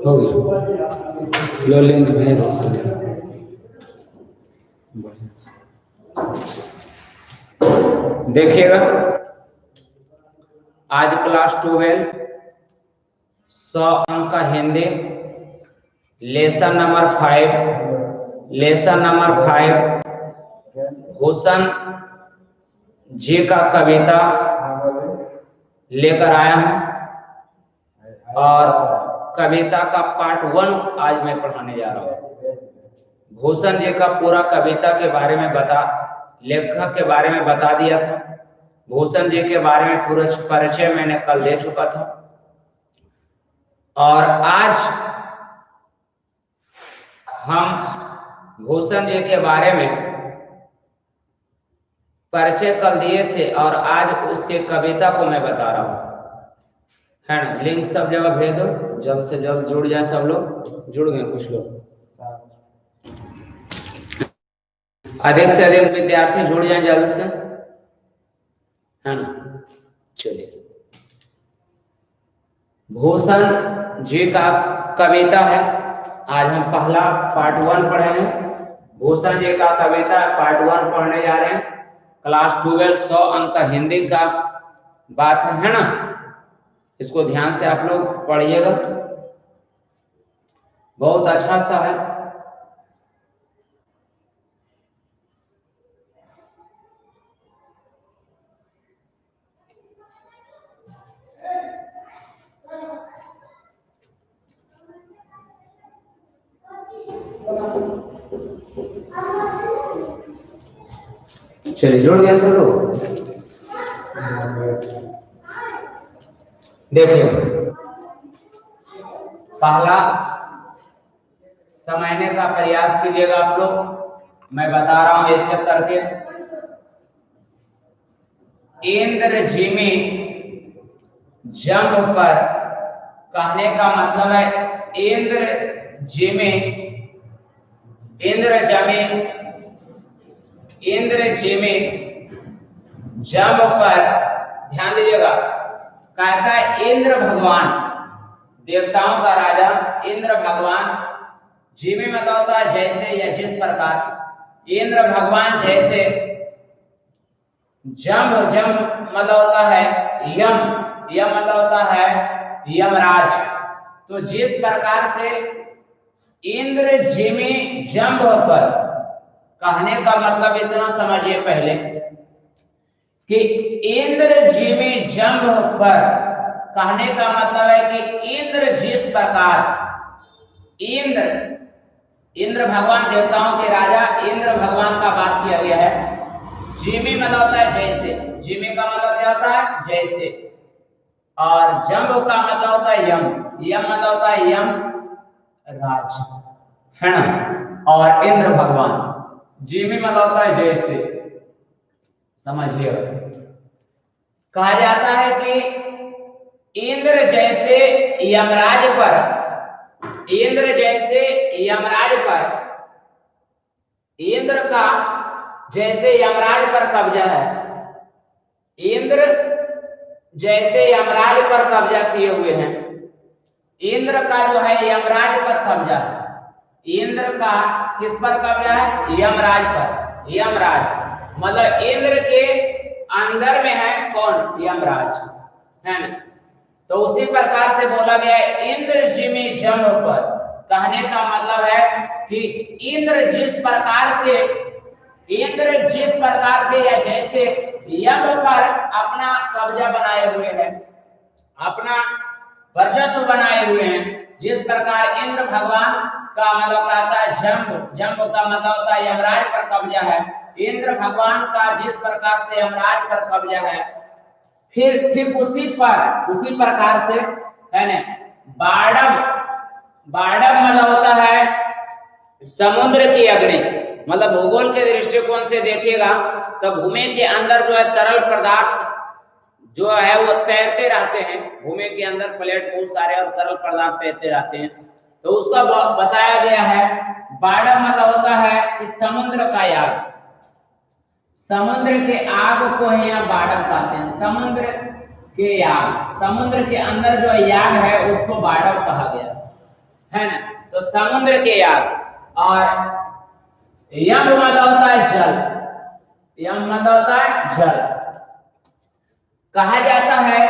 हो गया, लो लिंक भेज दो सब। देखिएगा आज क्लास 12 100 अंक का हिंदी लेसन नंबर 5 भूषण जी का कविता लेकर आया हूं और कविता का पार्ट 1 आज मैं पढ़ाने जा रहा हूं। भूषण जी का पूरा कविता के बारे में लेखक के बारे में बता दिया था। भूषण जी के बारे में पूरा परिचय मैंने कल दे चुका था और आज हम भूषण जी के बारे में परिचय कल दिए थे और आज उसके कविता को मैं बता रहा हूं, है ना। लिंक सब जगह भेज दो, जल्द से जल्द जुड़ जाए सब लोग। जुड़ गए कुछ लोग, अधिक से अधिक विद्यार्थी जुड़ जाए जल्द से, है ना। चलिए, भूषण जी का कविता है। आज हम पहला पार्ट 1 पढ़ेंगे। भूषण जी का कविता पार्ट 1 पढ़ने जा रहे हैं। क्लास 12 100 अंक का हिंदी का बात है ना। इसको ध्यान से आप लोग पढ़िएगा, बहुत अच्छा सा है। चलिए, जुड़ गया सब लोग। देखिए, पहला समझने का प्रयास कीजिएगा आप लोग। मैं बता रहा हूं एक एक करके। इंद्र जिमी जंब पर, कहने का मतलब है इंद्र जिमी, इंद्र जिमी जंब पर, ध्यान दीजिएगा। कहता है इंद्र भगवान, देवताओं का राजा इंद्र भगवान, जिमी मतलब होता है जैसे या जिस प्रकार। इंद्र भगवान जैसे, जंब मतलब होता है यम मतलब होता है यमराज। तो जिस प्रकार से इंद्र जिमी जंब पर, कहने का मतलब इतना समझिए पहले कि इंद्र जिमी जंब पर, कहने का मतलब है कि इंद्र जिस प्रकार, इंद्र भगवान देवताओं के राजा इंद्र भगवान का बात किया गया है। जिमी मतलब होता है जैसे, जिमी का मतलब क्या होता है जैसे, और जंब का मतलब होता है यम मतलब होता है यम राज, है ना। और इंद्र भगवान, जिमी मतलब होता है जैसे, समझिएगा। कहा जाता है कि इंद्र जैसे यमराज पर, इंद्र जैसे यमराज पर, इंद्र का जैसे यमराज पर कब्जा है। इंद्र जैसे यमराज पर कब्जा किए हुए हैं। इंद्र का जो है यमराज पर कब्जा है। इंद्र का किस पर कब्जा है? यमराज पर। यमराज मतलब इंद्र के अंदर में है कौन? यमराज, है ना। तो उसी प्रकार से बोला गया है इंद्र जिमी जंब पर, कहने का मतलब है कि इंद्र जिस प्रकार से या जैसे यम पर अपना कब्जा बनाए हुए हैं, अपना वर्चस्व बनाए हुए हैं, जिस प्रकार इंद्र भगवान का मतलब आता है जंब का मतलब होता है यमराज पर कब्जा है। इंद्र भगवान का जिस प्रकार से यमराज पर कब्जा है, फिर ठीक उसी प्रकार से, है ना, बाड़ब मतलब होता है समुद्र की अग्नि। मतलब भूगोल के दृष्टिकोण से देखिएगा तो भूमि के अंदर जो है तरल पदार्थ जो है वो तैरते रहते हैं। भूमि के अंदर प्लेट बहुत सारे और तरल पदार्थ तैरते रहते हैं, तो उसका बताया गया है। बाड़ब मतलब होता है कि समुद्र का याग, समुद्र के आग को यहाँ बाड़ब कहते हैं। समुद्र के याग, समुद्र के अंदर जो याग है उसको बाड़ब कहा गया। है ना। तो समुद्र के याग, और यम मतलब होता है जल, यम मतलब होता है जल। कहा जाता है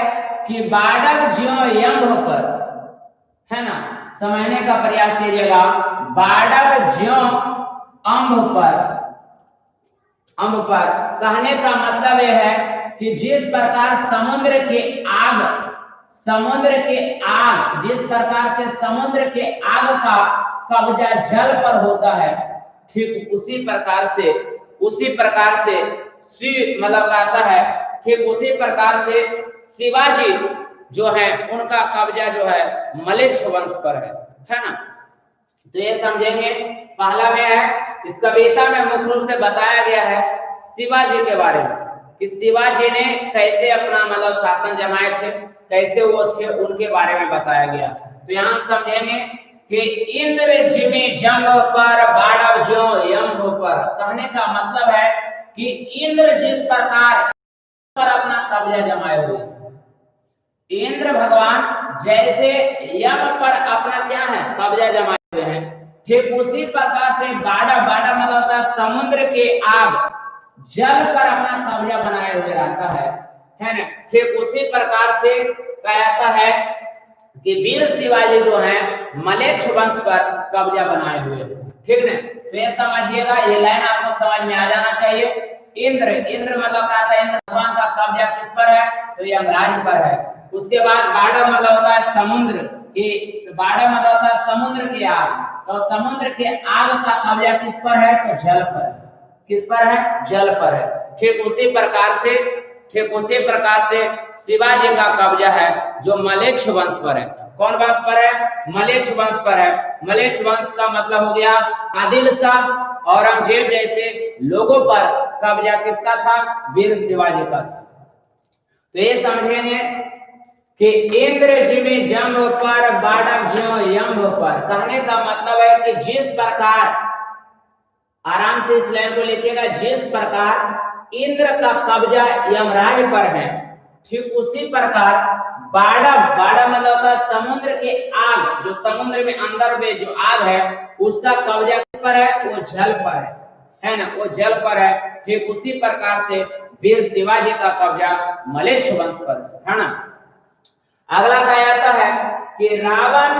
कि बाडव ज्यों यम पर, है ना, समझने का प्रयास कीजिएगा। बाडव ज्यों अम्ब पर, अम्ब पर कहने का मतलब यह है कि जिस प्रकार समुद्र के आग, समुद्र के आग, जिस प्रकार से समुद्र के आग का कब्जा जल पर होता है, ठीक उसी प्रकार से, उसी प्रकार से मतलब कहता है, ठीक उसी प्रकार से शिवाजी जो है उनका कब्जा जो है मलेच्छ वंश पर है ना। तो ये समझेंगे। पहला में है, इस कविता में मुख्य रूप से बताया गया है शिवाजी के बारे में कि शिवाजी ने कैसे अपना मतलब शासन जमाए थे, कैसे वो थे, उनके बारे में बताया गया। तो यहाँ हम समझेंगे कि इंद्र जिमि जंग पर बाडव ज्यों यम पर, कहने का मतलब है कि इंद्र जिस प्रकार पर अपना कब्जा जमाए हुए, इंद्र भगवान जैसे यम पर अपना क्या है कब्जा जमाए हुए हैं, ठीक उसी प्रकार से बाडव, बाडव मतलब होता है समुद्र के आग, जल पर अपना कब्जा बनाए हुए रहता है ना। ठीक उसी प्रकार से कहता है कि वीर शिवाजी जो है मलेच्छ वंश पर कब्जा बनाए हुए, ठीक ना। तो ये समझिएगा, ये लाइन आपको समझ में आ जाना चाहिए। इंद्र, इंद्र मतलब कहता है इंद्र भगवान का कब्जा किस पर है, तो यमराज पर है। उसके बाद बाडव मतलब होता है समुद्र की, बाडव मतलब होता है समुद्र की आग, तो समुद्र के आग का कब्जा किस पर है, तो जल पर। किस पर है, जल पर है। ठीक उसी प्रकार से, ठीक उसी प्रकार से शिवाजी का कब्जा है जो मलेच्छ वंश पर है। कौन वंश पर है, मलेच्छ वंश पर है। मलेच्छ वंश का मतलब हो गया आदिल शाह, औरंगजेब जैसे लोगों पर कब्जा किसका था, वीर शिवाजी का था। तो ये समझेंगे कि इंद्र जिमि जंग पर बाडव ज्यों यम पर, कहने का मतलब है कि जिस प्रकार, आराम से इस लाइन को लिखिएगा, जिस प्रकार इंद्र का कब्जा यमराज पर है, ठीक उसी प्रकार बाडव, बाडव मतलब होता है समुद्र के आग, जो समुद्र में अंदर में जो आग है उसका कब्जा किस पर है, वो जल पर है ना, वो जल पर है। ठीक उसी प्रकार से वीर शिवाजी का कब्जा मलेच्छ वंश पर है ना। अगला कहा जाता है कि रावण,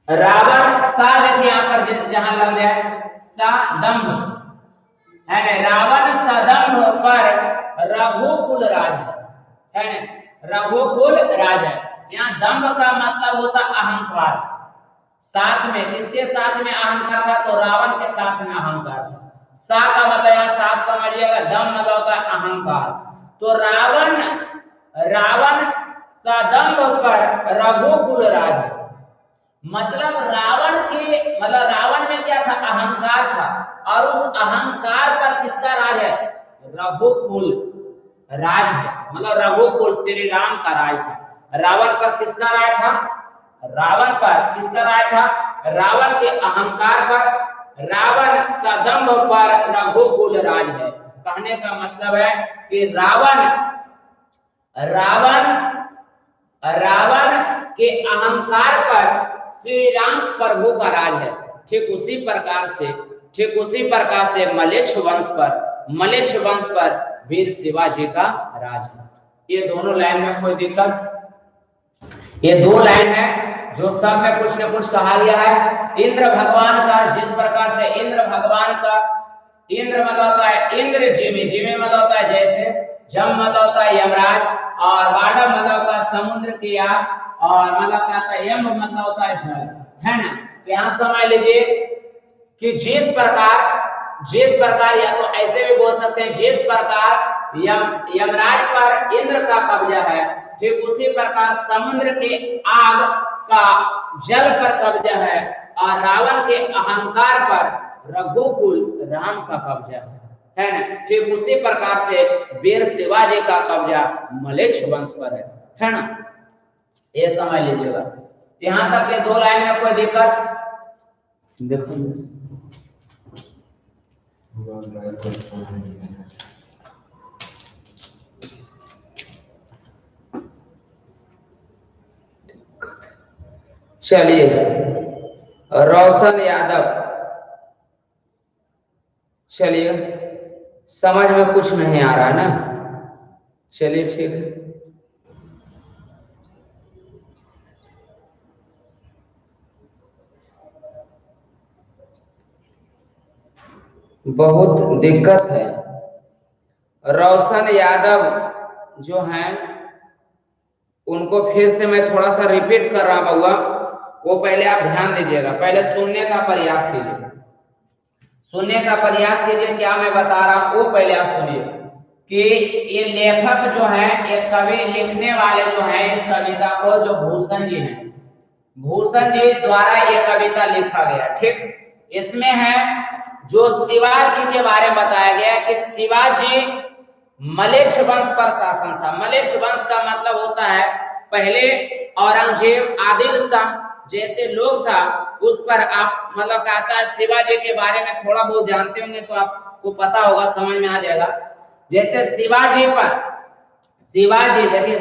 रावण सा, देखिए यहाँ पर जहां लग जाए सदंभ है ना, रावण सदंभ पर रघुकुल राज है ना, रघुकुल राज है। यहाँ दंभ का मतलब होता अहंकार, साथ में किसके साथ में अहंकार था, तो रावण के साथ में अहंकार था। सा का मतलब यहाँ साथ समझिएगा, दम मतलब होता है अहंकार। तो रावण, रावण सदंभ पर रघुकुल राज, मतलब रावण के, मतलब रावण में क्या था, अहंकार था, और उस अहंकार पर किसका राज है, रघुकुल राज है, मतलब रघुकुल श्री राम का राज था। रावण पर किसका राज था, रावण पर किसका राज था, रावण के अहंकार पर। रावण सदंभ पर रघुकुल राज है, कहने का मतलब है कि रावण, रावण, रावण के अहंकार पर श्री राम प्रभु का राज है। ठीक उसी प्रकार से, ठीक उसी प्रकार से मलेच्छ वंश पर, मलेच्छ वंश पर वीर शिवाजी का राज है। ये दोनों लाइन में कोई दिक्कत, ये दो लाइन है जो सब में कुछ न कुछ कहा गया है। इंद्र भगवान का, जिस प्रकार से इंद्र भगवान का, इंद्र मतलब होता है इंद्र जिमि, जिमि मतलब होता है जैसे, जम मतलब होता है यमराज, और बाडव मतलब होता है समुद्र की आग, और मतलब क्या होता है यम मतलब होता है जल, है ना। तो यहाँ समझ लीजिए कि जिस प्रकार, जिस प्रकार, या तो ऐसे भी बोल सकते हैं, जिस प्रकार यमराज पर इंद्र का कब्जा है, ठीक उसी प्रकार समुद्र के आग का जल पर कब्जा है, और रावण के अहंकार पर रघुकुल राम का कब्जा है ना। ठीक उसी प्रकार से वीर शिवाजी का कब्जा मलेच्छ वंश पर है ना। ये समझ लीजिएगा। यहां तक के दो लाइन में कोई दिक्कत, देखो चलिए रोशन यादव। चलिए, समझ में कुछ नहीं आ रहा ना, चलिए ठीक है। बहुत दिक्कत है। रोशन यादव जो हैं उनको फिर से मैं थोड़ा सा रिपीट कर रहा हूँ, वो पहले आप ध्यान दीजिएगा, पहले सुनने का प्रयास कीजिए, सुनने का प्रयास कीजिए क्या मैं बता रहा हूं वो पहले आप सुनिए। कि ये लेखक जो है, ये कवि लिखने वाले जो है इस कविता को, जो भूषण जी हैं, भूषण जी द्वारा ये कविता लिखा गया। ठीक, इसमें है जो शिवाजी के बारे में बताया गया कि शिवाजी मलेच्छ वंश पर शासन था। मलेच्छ वंश का मतलब होता है पहले औरंगजेब, आदिल शाह जैसे लोग था उस पर आप मतलब कहता है शिवाजी के बारे में थोड़ा बहुत जानते होंगे तो आपको पता होगा, समझ में आ जाएगा। जैसे शिवाजी पर, शिवाजी देखिए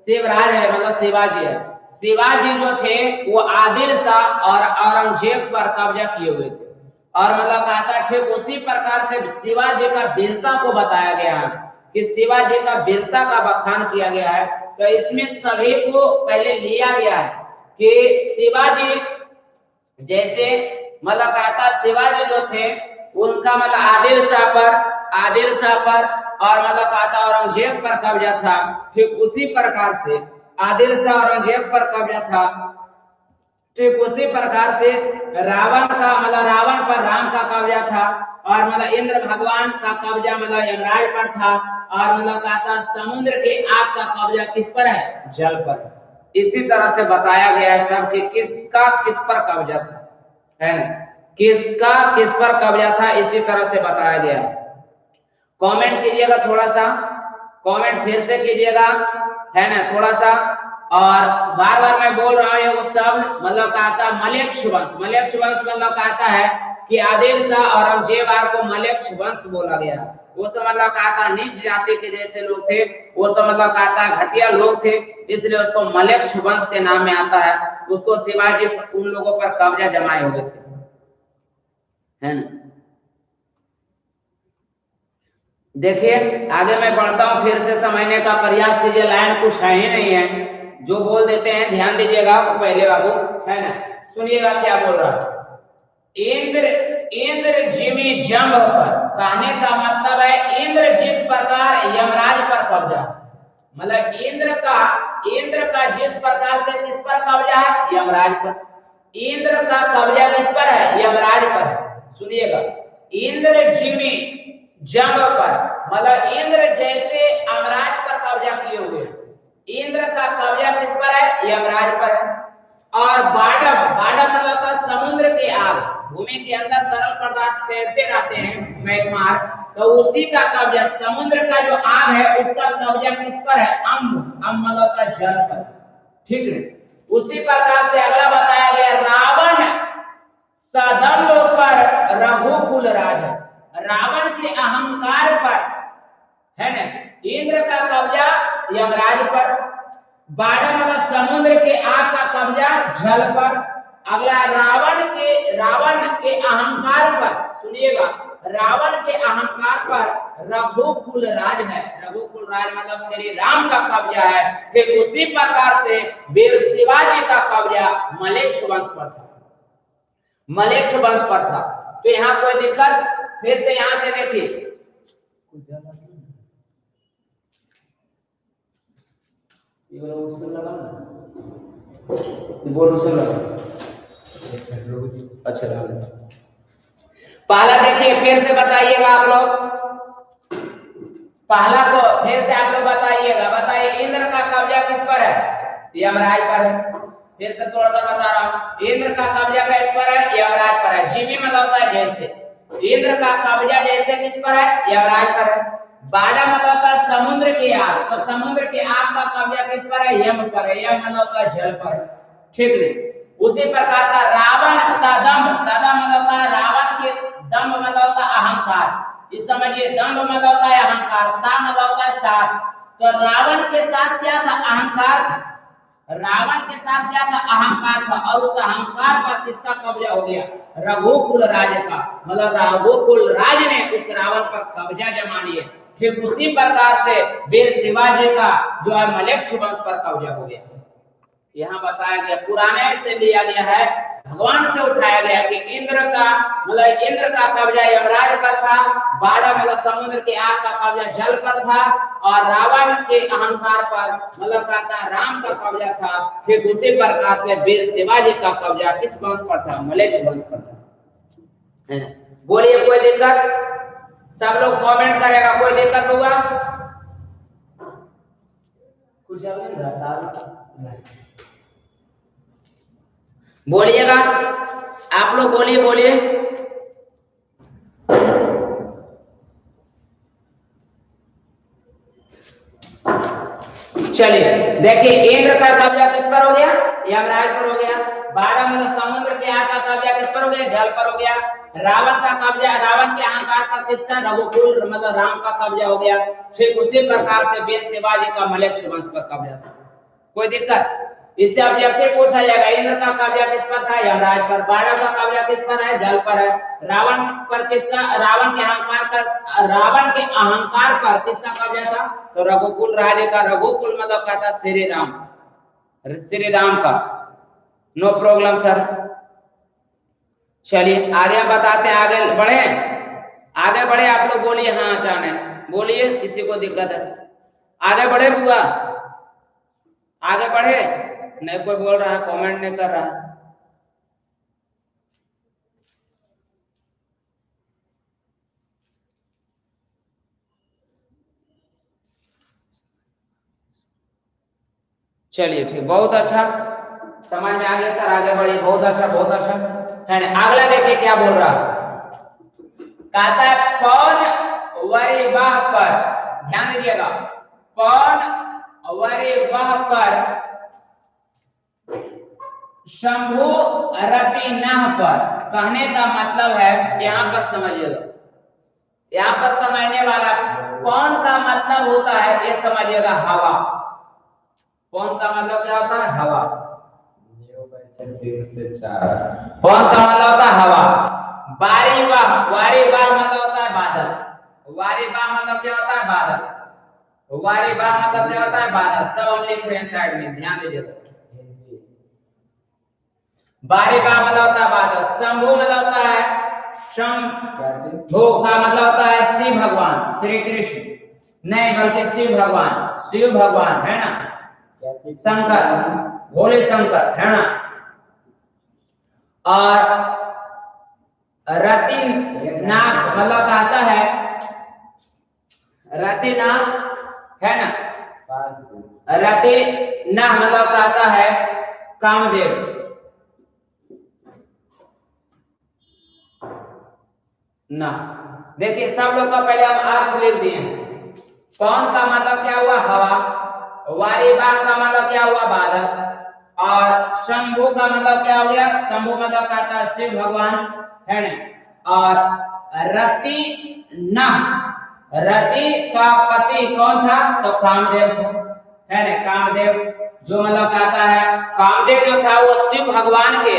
शिवराज है मतलब शिवाजी है, शिवाजी जो थे वो आदिल शाह और औरंगजेब पर कब्जा किए हुए थे। और मतलब कहता है ठीक उसी प्रकार से शिवाजी का वीरता को बताया गया है कि शिवाजी का वीरता का बखान किया गया है। तो इसमें सभी को पहले लिया गया है कि शिवाजी जैसे मतलब कहता शिवाजी जो थे उनका मतलब आदिल शाह पर और मतलब कहता औरंगजेब पर कब्जा था। ठीक उसी प्रकार से आदिल शाह औरंगजेब पर कब्जा था। ठीक उसी प्रकार से रावण का मतलब रावण पर राम का कब्जा था और मतलब इंद्र भगवान का कब्जा मतलब यमराज पर था। और मतलब कहता समुद्र के आग का कब्जा किस पर है, जल पर। इसी तरह से बताया गया है सब कि किसका किस पर कब्जा था, है ना, किसका किस पर कब्जा था, इसी तरह से बताया गया। कमेंट कीजिएगा, थोड़ा सा कमेंट फिर से कीजिएगा, है ना, थोड़ा सा। और बार बार मैं बोल रहा हूँ वो सब मतलब कहता मलेच्छ वंश, मलेच्छ वंश मतलब कहता है कि आदिल शाह औरंगजेब को मलेच्छ वंश बोला गया। वो सब मतलब कहता नीच जाति के जैसे लोग थे, वो सब मतलब कहता घटिया लोग थे, इसलिए उसको मलेच्छ वंश के नाम में आता है। उसको शिवाजी उन लोगों पर कब्जा जमाए हुए थे, है ना। देखिए आगे मैं बढ़ता हूं, फिर से समझने का प्रयास कीजिए, लाइन कुछ है ही नहीं है, जो बोल देते हैं ध्यान दीजिएगा पहले बाबू, है ना। सुनिएगा क्या बोल रहा है। इंद्र जिमी जंब पर, कहने का मतलब है इंद्र जिस प्रकार यमराज पर कब्जा, मतलब इंद्र का जिस प्रकार से किस पर कब्जा है, यमराज पर। इंद्र का कब्जा किस पर है, यमराज पर। सुनिएगा, इंद्र जिमी जंब पर मतलब इंद्र जैसे यमराज पर कब्जा किए हुए, इंद्र का कब्जा किस पर है, यमराज पर है। और बाडब मतलब समुद्र के आग, भूमि के अंदर तरल पदार्थ तैरते रहते हैं मैग्मार, तो उसी का कब्जा, समुद्र का जो आग है उसका कब्जा किस पर है, अम्ब मतलब जल पर। ठीक है, उसी प्रकार से अगला बताया गया रावण सदम्भ पर रघुकुल राज, रावण के अहंकार पर, है ना, इंद्र का कब्जा यमराज पर, बारह मतलब समुद्र के आग का कब्जा जल पर। अगला रावण के अहंकार पर, सुनिएगा, रावण के अहंकार पर रघुकुल राज है, रघुकुल राज मतलब श्री राम का कब्जा है। ठीक उसी प्रकार से वीर शिवाजी का कब्जा मलेच्छ वंश पर था, मलेच्छ वंश पर था। तो यहाँ कोई दिक्कत, फिर से यहां से देखिए, अच्छा पहला देखिए, फिर से बताइएगा आप लोग, पहला को फिर से आप लोग बताइएगा, बताइए इंद्र का कब्जा किस पर है, यमराज पर है। फिर से थोड़ा सा बता रहा हूं, इंद्र का कब्जा किस पर है, यमराज पर है। जीवी मतलब होता है जैसे, इंद्र का कब्जा जैसे किस पर है, यमराज पर है। बाड़ा मतलब होता है समुद्र की आग, तो समुद्र की आग का कब्जा किस पर है, यम पर है, यम मतलब होता है जल पर है। ठीक है, उसी प्रकार का रावण सदम्भ, सदम्भ मतलब होता है रावण के, दम्भ मतलब होता है अहंकार, इस समझिए, दम्भ मतलब होता है अहंकार, सा मतलब होता है साथ। तो रावण के साथ क्या था, अहंकार था। रावण के साथ क्या था, अहंकार था, और उस अहंकार पर किसका कब्जा हो गया, रघुकुल राज का, मतलब रघुकुल राज ने उस रावण पर कब्जा जमा लिया। ठीक उसी प्रकार से वीर शिवाजी का जो है मलेच्छ वंश पर कब्जा हो गया। यहाँ बताया गया, पुराने से लिया गया है, भगवान से उठाया गया कि इंद्र का मतलब इंद्र का कब्जा यमराज पर था, 12 मतलब समुद्र के आग का कब्जा जल पर था, और रावण के अहंकार पर मतलब कहता राम का कब्जा था। ठीक उसी प्रकार से वीर शिवाजी का कब्जा किस वंश पर था, मलेच्छ वंश पर था। बोलिए कोई दिक्कत, सब लोग कमेंट करेगा, कोई दिक्कत होगा कुछ बोलिएगा, आप लोग बोलिए बोलिए। चलिए देखिए, इंद्र का कब्जा किस पर हो गया, यमराज पर हो गया। 12 मतलब समुद्र के आग का कब्जा किस पर हो गया, जल पर हो गया। रावण का कब्जा, रावण के अहंकार पर किसका, रघुकुल मतलब राम का कब्जा हो गया। ठीक उसी प्रकार से वीर शिवाजी का मलेच्छ वंश पर कब्जा था। कोई दिक्कत, इससे ऑब्जेक्टिव पूछा जाएगा, इंद्र का कब्जा किस पर था, यमराज पर। 12 का कब्जा किस पर है, जल पर है। रावण पर किसका, रावण के अहंकार पर, रावण के अहंकार पर किसका कब्जा था, तो रघुकुल राज का। रघुकुल मतलब कहता श्री राम, श्री राम का। No problem sir. चलिए आगे हम बताते हैं, आगे बढ़े, आगे बढ़े, आप लोग बोलिए हाँ चाहे बोलिए, किसी को दिक्कत है, आगे बढ़े बुआ, आगे बढ़े। नहीं कोई बोल रहा है, कमेंट नहीं कर रहा है। चलिए ठीक, बहुत अच्छा, समझ में आ गया सर, आगे बढ़िए, बहुत अच्छा बहुत अच्छा है ना। अगला देखिए क्या बोल रहा है, कहता है पौन वरिवाह पर, ध्यान दीजिएगा, पौन वरिवाह पर शंभु रति नह पर। कहने का मतलब है, यहाँ पर समझिएगा, यहाँ पर समझने वाला, पौन का मतलब होता है, ये समझिएगा हवा। पौन का मतलब क्या होता है, हवा। पौन का मतलब होता है हवा। वारिवाह, वारिवाह मतलब होता है बादल। वारिवाह मतलब क्या होता है, बादल। वारिवाह मतलब क्या होता है, बादल। सब हम लिख रहे हैं साइड में, ध्यान दीजिएगा। वारिवाह मतलब होता है बादल। शंभु मतलब होता है, शंभु का मतलब होता है शिव भगवान, श्री कृष्ण नहीं बल्कि शिव भगवान, शिव भगवान है ना, शंकर, भोले शंकर है ना। और रतिनाथ मतलब कहता है, रतिनाथ है ना, रतिनाथ मतलब कहता है कामदेव। ना देखिए, सब लोग का पहले हम अर्थ लिख दिए। पौन का मतलब क्या हुआ, हवा। वारिवाह का मतलब क्या हुआ, बादल। और शंभु का मतलब क्या हो गया, शंभु मतलब कहता है शिव भगवान है ना। और रति न, रति का पति कौन था, तो कामदेव था है ना, कामदेव। जो मतलब कहता है, कामदेव जो था वो शिव भगवान के,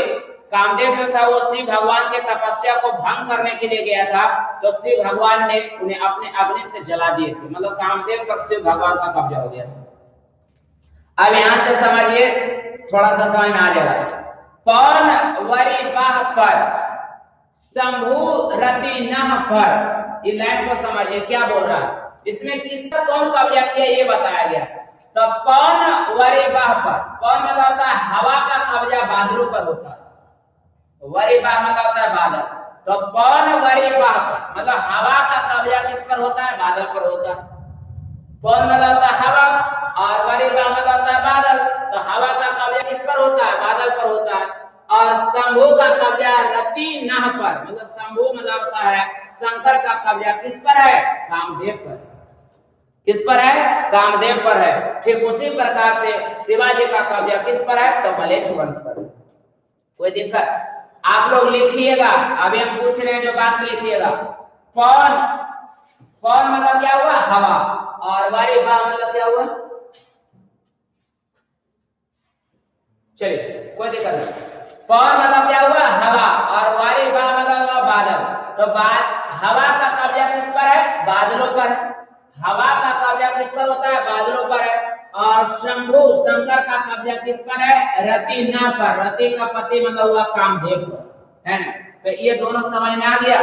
कामदेव जो था वो शिव भगवान के तपस्या को भंग करने के लिए गया था, तो शिव भगवान ने उन्हें अपने अग्नि से जला दिए थे, मतलब कामदेव पर शिव भगवान का कब्जा हो गया था। अब यहां से समझिए, थोड़ा सा समझ में आ जाएगा। पौन वरिवाह पर शंभु रति नह पर, ये लाइन को समझिए क्या बोल रहा है, इसमें किसका कौन कब्जा किया ये बताया गया। तो पौन वरिवाह पर, पौन मतलब होता है हवा का कब्जा बादलों पर होता है, वरिवाह मतलब होता है बादल। तो पौन वरिवाह पर मतलब हवा का कब्जा किस पर होता है, बादल पर होता है। पौन मतलब होता है हवा, और वरिवाह मतलब होता है बादल। तो हवा का कब्जा किस पर होता है, बादल पर होता है। और शंभु का कब्जा रति नह पर, मतलब शंभु मतलब होता है शंकर का कब्जा किस पर है, कामदेव पर। किस पर है, कामदेव पर है। ठीक उसी प्रकार से शिवाजी का कब्जा किस पर है, तो मलेच्छ वंश पर। कोई दिक्कत, आप लोग लिखिएगा, अभी हम पूछ रहे हैं जो बात लिखिएगा। पौन, पौन मतलब क्या हुआ, हवा। और वारिवाह मतलब क्या हुआ, चलिए कोई दिक्कत नहीं। पवन मतलब क्या हुआ? हवा, और वारी बा मतलब हुआ बादल। तो हवा का कब्जा किस पर है? बादलों पर है। हवा का कब्जा किस पर होता है? बादलों पर है। और शंभु शंकर का कब्जा किस पर है? रति न पर। रति का पति मतलब हुआ कामदेव पर, है ना। तो ये दोनों समझ में आ गया।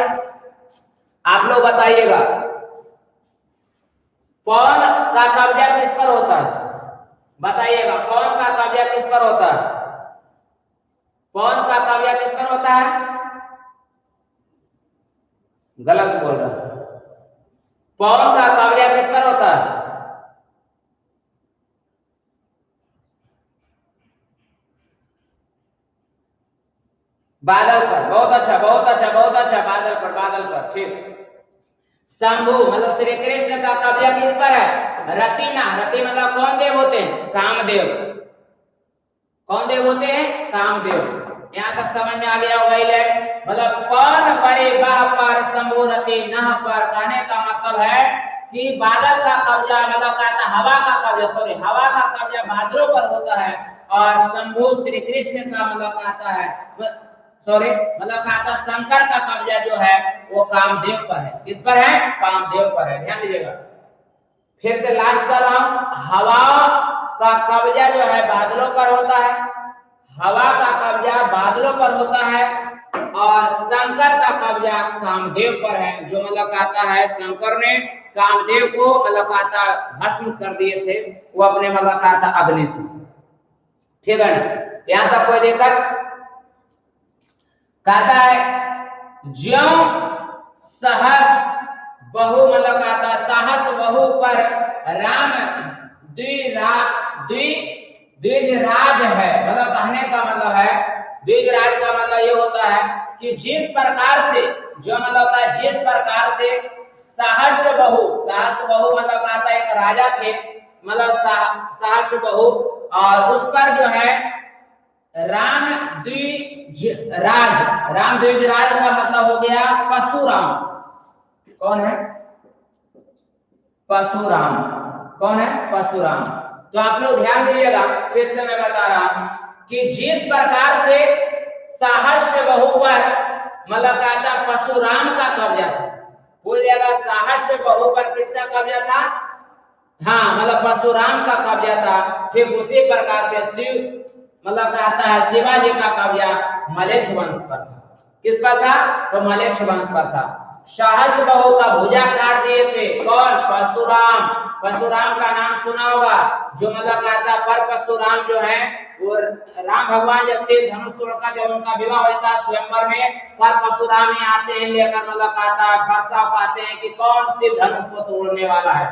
आप लोग बताइएगा पवन का कब्जा किस पर होता है? बताइएगा पवन का कब्जा किस पर होता है? पवन का कब्जा किस पर होता है? गलत बोल रहा है। पवन का कब्जा किस पर होता है? बादल पर। बहुत अच्छा, बहुत अच्छा, बहुत अच्छा। बादल पर, बादल पर, ठीक। शंभु मतलब श्री कृष्ण का कब्जा किस पर है? रतिना। रति मतलब कौन देव होते हैं? कामदेव। कौन देव होते हैं? कामदेव। यहां तक समझ में आ गया होगा। मतलब पवन परे बाह पर शंभु रति नह पर, कहने का मतलब है कि बादल का कब्जा मतलब कहता हवा का कब्जा, सॉरी हवा का कब्जा बादलों पर होता है, और शंभु श्री कृष्ण का मतलब कहता है, सॉरी मतलब कहता शंकर का कब्जा जो है वो कामदेव पर है। किस पर है? कामदेव पर है। ध्यान दीजिएगा। फिर से लास्ट कर रहा हूं। हवा का कब्जा जो है बादलों पर होता है। हवा का कब्जा बादलों पर होता है, और शंकर का कब्जा कामदेव पर है। जो मतलब कहता है शंकर ने कामदेव को मतलब कहता भस्म कर दिए थे, वो अपने मतलब कहता अग्नि से। ठीक है ना। यहां तक कोई दिक्कत? कहता है ज्यों सहस बहु मतलब कहता साहस बहु पर राम द्विजराज है। मतलब कहने का मतलब है द्विजराज का मतलब ये होता है कि जिस प्रकार से जो मतलब होता है जिस प्रकार से साहस बहु मतलब कहता है एक राजा थे, मतलब साहस बहु, और उस पर जो है राम द्विजराज। राम द्विजराज का मतलब हो गया परशुराम। कौन है? परशुराम। कौन है? परशुराम। तो आप लोग ध्यान दीजिएगा, फिर से मैं बता रहा हूं कि जिस प्रकार से साहस्य बहु पर मतलब कहता परशुराम का कब्जा था, बोल जाएगा साहस्य बहु पर किसका कब्जा था? हाँ मतलब परशुराम का कब्जा था। ठीक उसी प्रकार से शिव मतलब कहता है शिवाजी का कब्जा मलेच्छ वंश पर था। किस पर था? तो मलेच्छ वंश पर था। साहस बहु का भुजा काट दिए थे कौन? परशुराम। परशुराम का नाम सुना होगा, जो मतलब कहता पर परशुराम जो है वो राम भगवान जब तेज धनुष तोड़कर जब उनका विवाह होता स्वयंवर में, पर परशुराम ही आते हैं लेकर मतलब कहता फरसा पाते हैं कि कौन शिव धनुष को तोड़ने वाला है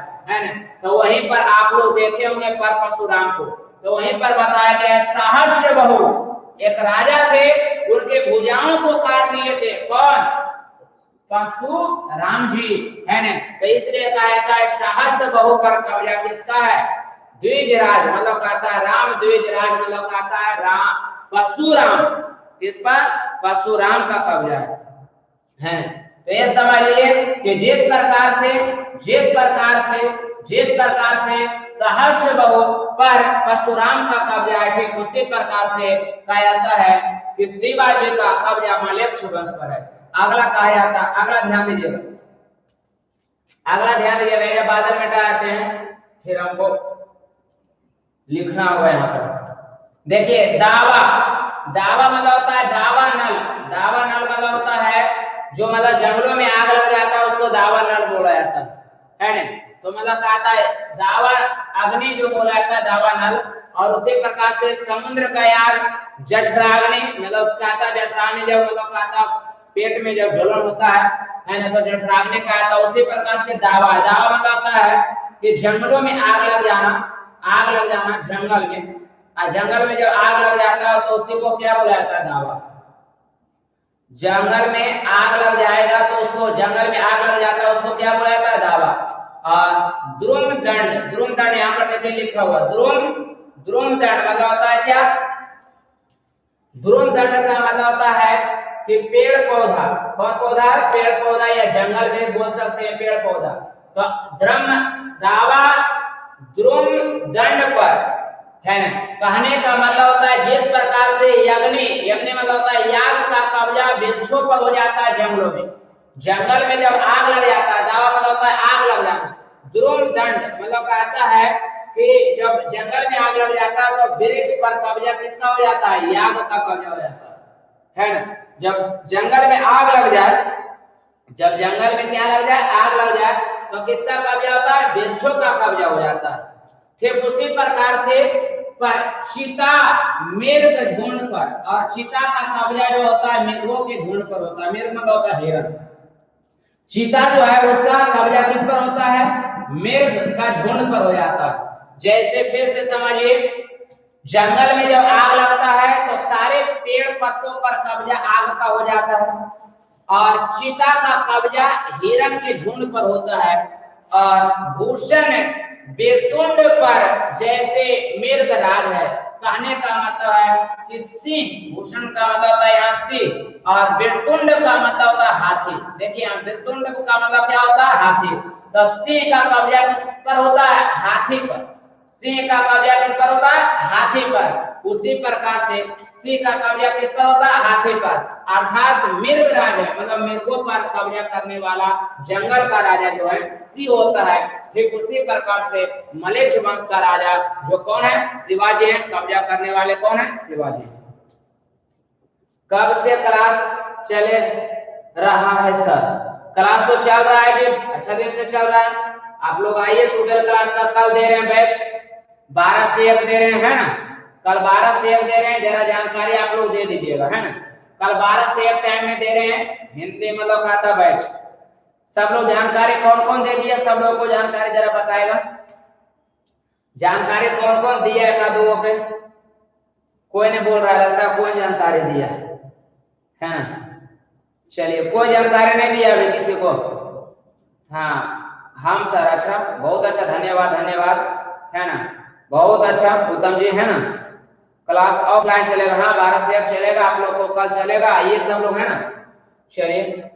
ना। तो वहीं पर आप लोग देखे होंगे पर परशुराम को, तो वहीं पर बताया गया साहस्य बहु एक राजा थे, उनके भुजाओं को काट दिए थे कौन? परशुराम जी, है ना। तो इसलिए कहा है साहस बहु पर कब्जा किसका है? द्विजराज मतलब कहता है राम द्विजराज मतलब कहता है राम परशुराम। किस पर? परशुराम का कब्जा है। तो ये समझ लीजिए कि जिस प्रकार से सहर्ष बहु पर परशुराम का कब्जा है, ठीक उसी प्रकार से कहा जाता है कि शिवाजी का कब्जा मलेच्छ वंश पर है। अगला कहा जाता, अगला ध्यान दीजिएगा, मेरे बादल में आते हैं, फिर हमको लिखना होगा यहाँ पर। देखिए दावा मतलब होता है दावा नल मतलब होता है जो मतलब जंगलों में आग लग जाता है उसको दावा नल बोला जाता है ना। तो मतलब कहता है दावा अग्नि जो बोला जाता है दावा नल, और उसी प्रकार से समुद्र का यार जठराग्नि मतलब कहता है जठराग्नि जब मतलब कहता पेट में जब ज्वलन होता है ना, तो जठराग्नि कहता है। उसी प्रकार से दावा मतलब होता है कि जंगलों में आग लग जाना जंगल में, और जंगल में जब आग लग जाता है तो उसी को क्या बोला जाता है? दावा। जंगल में आग लग जाएगा तो उसको जंगल में आग लग जाता है उसको क्या बोला जाता है? दावा। और द्रुम दंड यहाँ पर देखिए लिखा हुआ द्रुम दंड मतलब होता है क्या? द्रुम दंड का मतलब होता है कि पेड़ पौधा, कौन पौधा? पेड़ पौधा, या जंगल में बोल सकते हैं पेड़ पौधा। तो दावा द्रुम दंड पर है ना। कहने का मतलब होता है जिस प्रकार से यज्ञ यज्ञ मतलब होता है याग का कब्जा वृक्षों पर हो जाता है जंगलों में। जंगल में जब आग लग जाता है, दावा मतलब होता है आग लग जाना। द्रोण दंड मतलब कहता है कि जब जंगल में आग लग जाता है तो वृक्ष पर कब्जा किसका हो जाता है, याग का कब्जा हो जाता है ना। जब जंगल में आग लग जाए, जब जंगल में क्या लग जाए, आग लग जाए, तो किसका कब्जा होता है, वृक्षों का कब्जा हो जाता है। ठीक उसी प्रकार से पर चीता मृग झुंड पर, और चीता का कब्जा जो होता है मृगों के झुंड पर होता है। मृग मतलब होता है हिरण। चीता जो है उसका कब्जा किस पर होता है, मृग का झुंड पर हो जाता है। जैसे फिर से समझिए, जंगल में जब आग लगता है तो सारे पेड़ पत्तों पर कब्जा आग का हो जाता है, और चीता का कब्जा हिरण के झुंड पर होता है, और भूषण बेतुंड पर जैसे मृगराज है। कहने का मतलब है कि सिंह, भूषण का मतलब होता है यहाँ सिंह, और बेतुंड का मतलब होता है हाथी। देखिए यहाँ बेतुंड का मतलब क्या होता है, हाथी। तो सिंह का कब्जा किस पर होता है, हाथी पर। सिंह का कब्जा किस पर होता है, हाथी पर। उसी प्रकार से सिंह का कब्जा किस पर होता है, हाथी पर। अर्थात मृगराज है, मतलब मृगों पर कब्जा करने वाला जंगल का राजा जो है सिंह होता है। ठीक उसी प्रकार से मलेच्छ वंश का राजा जो कौन है, शिवाजी है। कब्जा करने वाले कौन है, शिवाजी। कब से क्लास चले रहा है सर? क्लास तो चल रहा है जी, अच्छा दिन से चल रहा है। आप लोग आइए, 12 क्लास का कल दे रहे हैं बैच, 12 से 1 दे रहे हैं, है ना। कल 12 से 1 दे रहे हैं, जरा जानकारी आप लोग दे दीजिएगा, है ना। कल 12 से 1 टाइम में दे रहे हैं, हिंदी मतलब खाता बैच। सब लोग जानकारी कौन कौन दे दिया, सब लोग को जानकारी जरा बताएगा। जानकारी कौन कौन दिया है, का दो के कोई नहीं बोल रहा, लगता कोई जानकारी दिया है ना। चलिए, कोई जानकारी नहीं दिया अभी किसी को। हाँ हम सर, अच्छा बहुत अच्छा, धन्यवाद धन्यवाद, है ना। बहुत अच्छा उत्तम जी, है ना। क्लास ऑफलाइन चलेगा, हाँ 12 से 1 चलेगा, आप लोग को कल चलेगा, ये सब लोग है ना। चलिए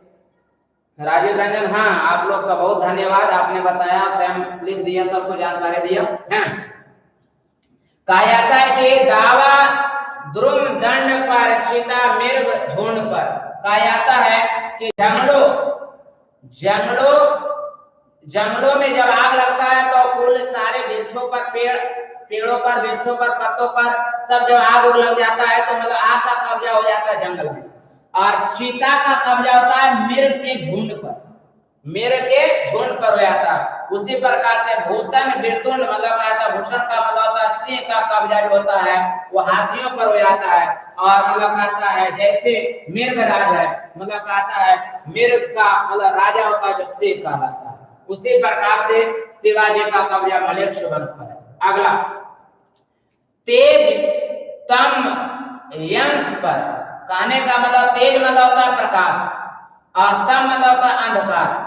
राजीव रंजन, हाँ आप लोग का बहुत धन्यवाद, आपने बताया, टाइम लिख दिया, सबको जानकारी दिया, है। कहा जाता है कि दावा द्रुम दंड पर चिता मृग झुंड पर। कहा जाता है कि जंगलों में जब आग लगता है तो कुल सारे वृक्षों पर, पेड़ों पर, वृक्षों पर, पत्तों पर सब जब आग लग जाता है तो मतलब आग का कब्जा हो जाता है जंगल में। और चीता का कब्जा होता है मृग के झुंड पर, मृग के झुंड पर हो जाता है। उसी प्रकार से भूषण बेतुंड मतलब क्या था, भूषण का मतलब होता है सिंह का कब्जा जो होता है वो हाथियों पर हो जाता है। और मतलब कहता है जैसे मृग राज है, मतलब कहता है मृग का मतलब राजा होता है जो सिंह कहलाता है। उसी प्रकार से शिवाजी का कब्जा मलेच्छ वंश पर है। अगला, तेज तम यंश पर। कहने का मतलब तेज मतलब होता है प्रकाश, और तम मतलब होता है अंधकार।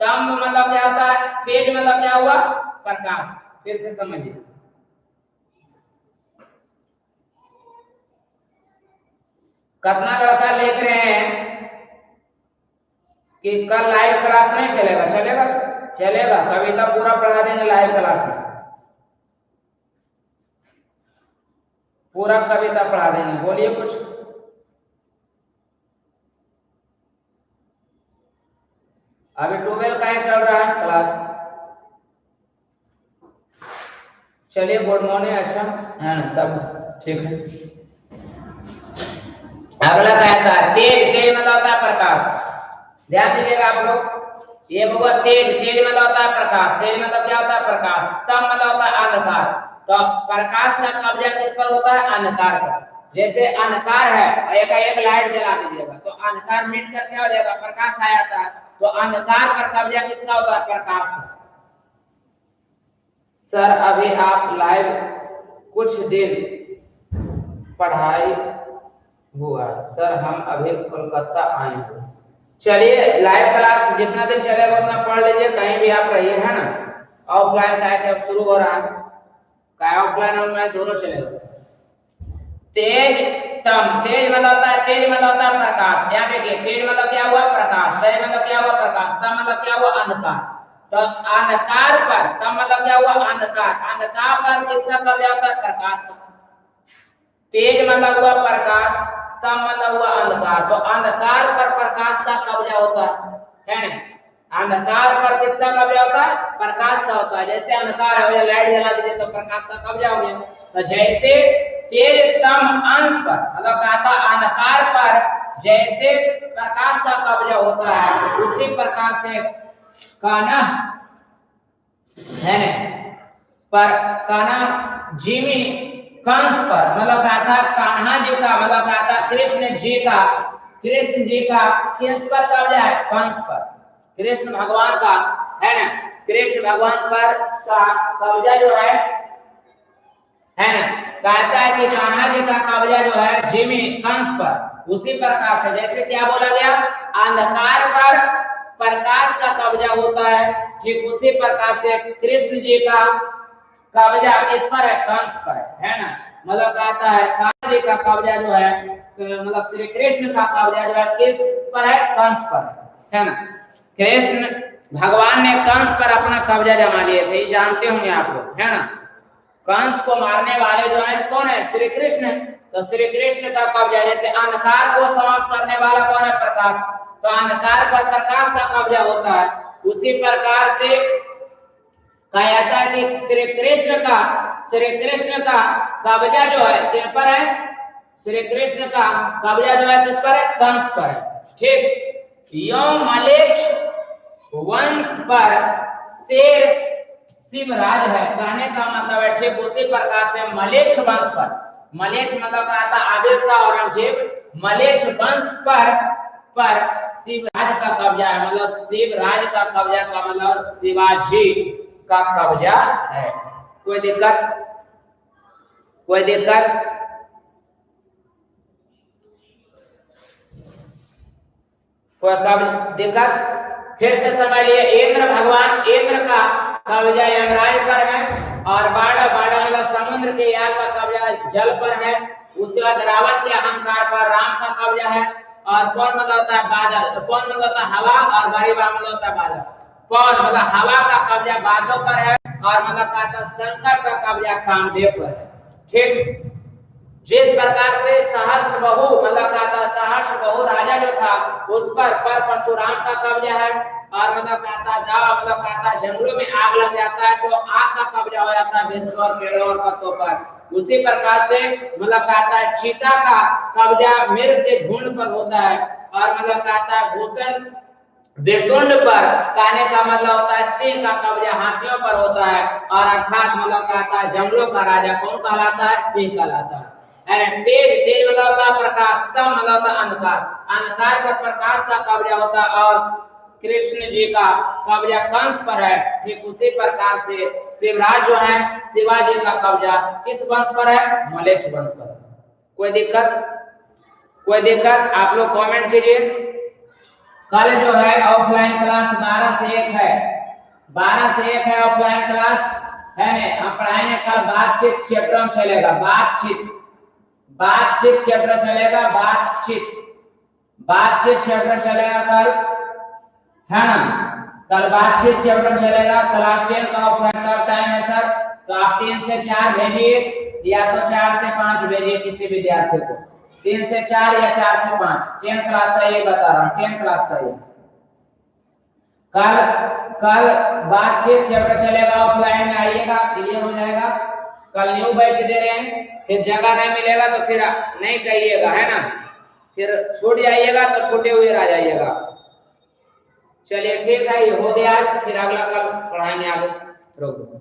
तम मतलब क्या होता है, तेज मतलब क्या हुआ, प्रकाश। फिर से समझिए, कितना लड़का लिख रहे हैं कि कल लाइव क्लास नहीं चलेगा? चलेगा, चलेगा। कविता पूरा पढ़ा देंगे लाइव क्लास में, पूरा कविता पढ़ा देंगे। बोलिए कुछ। अभी 12 का ही चल रहा है क्लास। चलिए, गुड मॉर्निंग, अच्छा है ना, सब ठीक है। अगला कहता है तेज, तेज मतलब होता है प्रकाश। ध्यान दीजिएगा आप लोग, ये होगा तेज, तेज मतलब होता है प्रकाश। तेज मतलब क्या होता है, प्रकाश। तम मतलब होता है अंधकार। तो प्रकाश का कब्जा किस पर होता है, अंधकार पर। जैसे अंधकार है और एक लाइट जला दीजिएगा तो अंधकार मिट कर क्या हो जाएगा, प्रकाश आ जाता है। तो अंधकार पर कब्जा किसका होता है, प्रकाश का। सर अभी आप लाइव कुछ दिन पढ़ाई हुआ सर, हम अभी कोलकाता आए हैं। चलिए, लाइव क्लास जितना दिन चलेगा उतना पढ़ लीजिए, कहीं भी आप रहिए, है ना। ऑफलाइन का है शुरू हो रहा है, का ऑफलाइन ऑनलाइन दोनों चलेगा। तेज तम, तेज मतलब होता है, तेज मतलब होता है प्रकाश। यहाँ देखिए, तेज मतलब क्या हुआ, प्रकाश। तेज मतलब क्या हुआ, प्रकाश। तम मतलब क्या हुआ, अंधकार। तो अंधकार पर, तब मतलब क्या हुआ, अंधकार, अंधकार पर किसका कब्जा होता है, प्रकाश का। तेज मतलब हुआ प्रकाश, तब मतलब हुआ अंधकार, तो अंधकार पर प्रकाश का कब्जा होता है ना। अंधकार पर किसका कब्जा होता है, प्रकाश का होता है। जैसे अंधकार है, लाइट जला दीजिए तो प्रकाश का कब्जा हो गया। तो जैसे तेजतम अंश पर, मतलब कहा था अंधकार पर जैसे प्रकाश का कब्जा होता है, उसी प्रकार से कान्हा है पर, कान्हा जिमी कंस पर, मतलब कहा था कान्हा जी का, मतलब कहा था कृष्ण जी का, कृष्ण जी का किस पर कब्जा है, कंस पर, कृष्ण भगवान का है ना, कृष्ण भगवान पर का कब्जा जो है ना। कहता है कि कान्हा जी का कब्जा जो है जिमी कंस पर, उसी प्रकार से जैसे क्या बोला गया, अंधकार पर प्रकाश का कब्जा होता है, ठीक उसी प्रकार से कृष्ण जी का कब्जा किस पर है, कंस पर है ना। मतलब कहता है कान्हा जी का कब्जा जो है, मतलब श्री कृष्ण का कब्जा जो है किस पर है, कंस पर है ना। कृष्ण भगवान ने कंस पर अपना कब्जा जमा लिए थे, जानते होंगे आप लोग है ना। कंस को मारने वाले जो है कौन है, श्री कृष्ण है। तो श्री कृष्ण का कब्जा, जैसे अंधकार को समाप्त करने वाला कौन है, प्रकाश, तो अंधकार पर प्रकाश का कब्जा होता है। उसी प्रकार से कहा जाता है कि श्री कृष्ण का कब्जा जो है किन पर है, श्री कृष्ण का कब्जा जो है किस पर है, कंस पर है, ठीक। यो मलेच्छ वंश पर शेर शिवराज है, कहने का मतलब है ठीक उसी प्रकार से मलेच्छ वंश पर, मलेच्छ मतलब कहा था आदिल शाह औरंगजेब, मलेच्छ वंश पर शिवराज का कब्जा है, मतलब शिवराज का कब्जा का मतलब शिवाजी का कब्जा है। कोई दिक्कत, कोई दिक्कत, कोई दिक्कत, फिर से समझ लिए। इंद्र भगवान, इंद्र का कब्जा यमराज पर है, और बाड़ा मतलब समुद्र के यहाँ का कब्जा जल पर है। उसके बाद रावण के अहंकार पर राम का कब्जा है, और कौन मतलब होता है, बादल, कौन मतलब होता है, हवा, और बारी बार मतलब होता है बादल। कौन मतलब हवा का कब्जा बादलों पर है, और मतलब कहता शंकर का कब्जा कामदेव पर है, ठीक। जिस प्रकार से सहर्ष बहु मतलब कहता सहर्ष बहु राजा जो था, उस पर परशुराम का कब्जा है, और मतलब कहता मतलब कहता जंगलों में आग लग जाता है तो आग का कब्जा हो जाता है वृक्षों और पेड़ों और पत्तों पर। उसी प्रकार से मतलब कहता है चीता का कब्जा मृग के झुंड पर होता है, और मतलब कहता है भूषण बेकुंड पर, कहने का मतलब होता है सिंह का कब्जा हाथियों पर होता है, और अर्थात मतलब कहता है जंगलों का राजा कौन कहलाता है, सिंह कहलाता है। तेज, तेज मतलब होता है प्रकाश, तम मतलब होता है अंधकार, अंधकार पर प्रकाश का कब्जा होता है, और कृष्ण जी का कब्जा कंस पर है, ठीक उसी प्रकार से शिवराज जो है, शिवाजी का कब्जा किस वंश पर है, मलेच्छ वंश पर। कोई दिक्कत, कोई दिक्कत, आप लोग कमेंट कीजिए। कल जो है ऑफलाइन क्लास 12 से 1 है, 12 से 1 है ऑफलाइन क्लास है ना। हम पढ़ाएंगे कल बातचीत चैप्टर में चलेगा, बातचीत, बातचीत चैप्टर चलेगा, बातचीत चैप्टर चलेगा कल है ना। कल बातचीत चैप्टर चलेगा। क्लास 10 का ऑफलाइन का टाइम है सर, तो आप 3 से 4 भेजिए, या तो 4 से 5 भेजिए किसी विद्यार्थी को, 3 से 4 या 4 से 5, 10 क्लास का ये बता रहा हूँ, 10 क्लास का ये। कल बातचीत चैप्टर चलेगा, ऑफलाइन में आइएगा, क्लियर हो जाएगा। कल न्यू बैच दे रहे हैं, फिर जगह नहीं मिलेगा तो फिर नहीं कहिएगा है ना, फिर छूट जाइएगा तो छूटे हुए रह जाइएगा। चलिए ठीक है, ये हो गया, फिर अगला कल पढ़ाएंगे आगे, रोक दो।